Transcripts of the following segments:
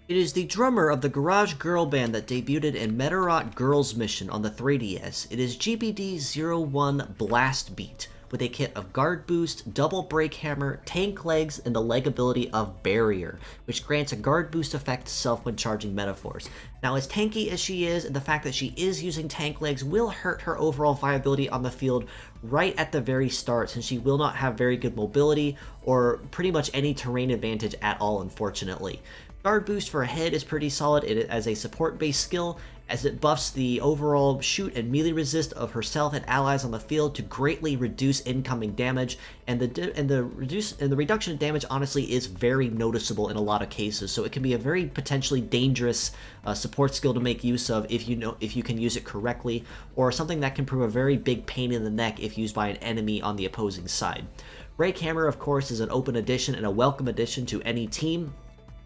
It is the drummer of the garage girl band that debuted in Meteorot Girls Mission on the 3DS. It is GBD01 Blast Beat, with a kit of guard boost, double break hammer, tank legs, and the leg ability of Barrier, which grants a guard boost effect to self when charging metaphors. Now, as tanky as she is, and the fact that she is using tank legs will hurt her overall viability on the field right at the very start, since she will not have very good mobility or pretty much any terrain advantage at all, unfortunately. Guard boost for a head is pretty solid as a support-based skill, as it buffs the overall shoot and melee resist of herself and allies on the field to greatly reduce incoming damage, and the reduction in damage honestly is very noticeable in a lot of cases. So it can be a very potentially dangerous support skill to make use of if you can use it correctly, or something that can prove a very big pain in the neck if used by an enemy on the opposing side. Break Hammer, of course, is an open addition and a welcome addition to any team,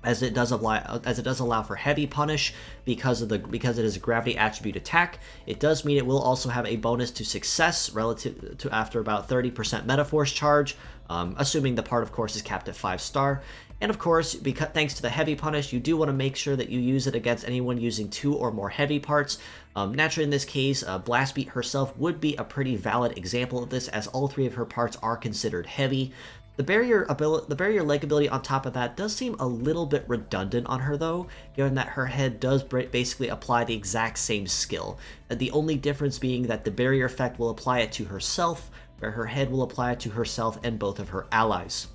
as it does allow for heavy punish because it is a gravity attribute attack. It does mean it will also have a bonus to success relative to after about 30% Metaforce charge, assuming the part, of course, is capped at 5-star. And of course, thanks to the heavy punish, you do want to make sure that you use it against anyone using 2 or more heavy parts. Naturally, in this case, Blast Beat herself would be a pretty valid example of this, as all 3 of her parts are considered heavy. The barrier leg ability on top of that does seem a little bit redundant on her though, given that her head does basically apply the exact same skill. The only difference being that the barrier effect will apply it to herself, where her head will apply it to herself and both of her allies.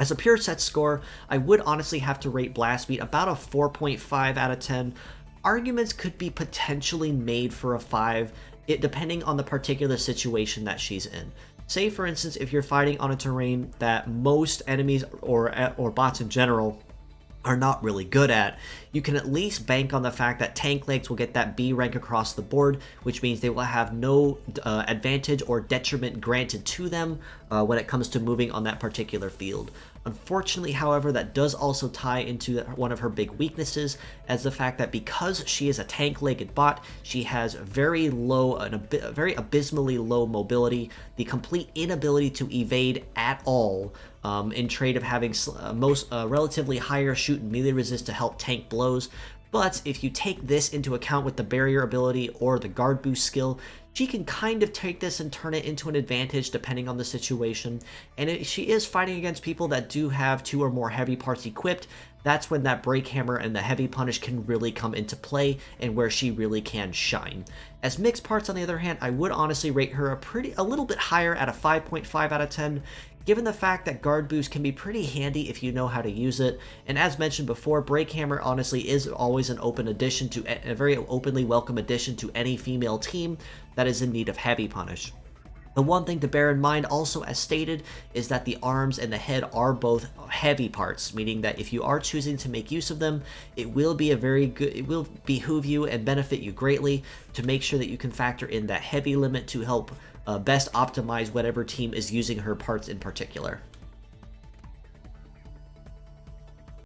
As a pure set score, I would honestly have to rate Blast Beat about a 4.5 out of 10. Arguments could be potentially made for a 5, depending on the particular situation that she's in. Say, for instance, if you're fighting on a terrain that most enemies or bots in general are not really good at, you can at least bank on the fact that tank legs will get that B rank across the board, which means they will have no advantage or detriment granted to them when it comes to moving on that particular field. Unfortunately, however, that does also tie into one of her big weaknesses, as the fact that because she is a tank-legged bot, she has very abysmally low mobility, the complete inability to evade at all, in trade of having relatively higher shoot and melee resist to help tank blows. But if you take this into account with the barrier ability or the guard boost skill, she can kind of take this and turn it into an advantage depending on the situation. And if she is fighting against people that do have 2 or more heavy parts equipped, that's when that break hammer and the heavy punish can really come into play, and where she really can shine. As mixed parts, on the other hand, I would honestly rate her a little bit higher at a 5.5 out of 10. Given the fact that guard boost can be pretty handy if you know how to use it, and as mentioned before, break hammer honestly is always an open addition to a very openly welcome addition to any female team that is in need of heavy punish. The one thing to bear in mind also, as stated, is that the arms and the head are both heavy parts, meaning that if you are choosing to make use of them, it will behoove you and benefit you greatly to make sure that you can factor in that heavy limit to help best optimize whatever team is using her parts in particular.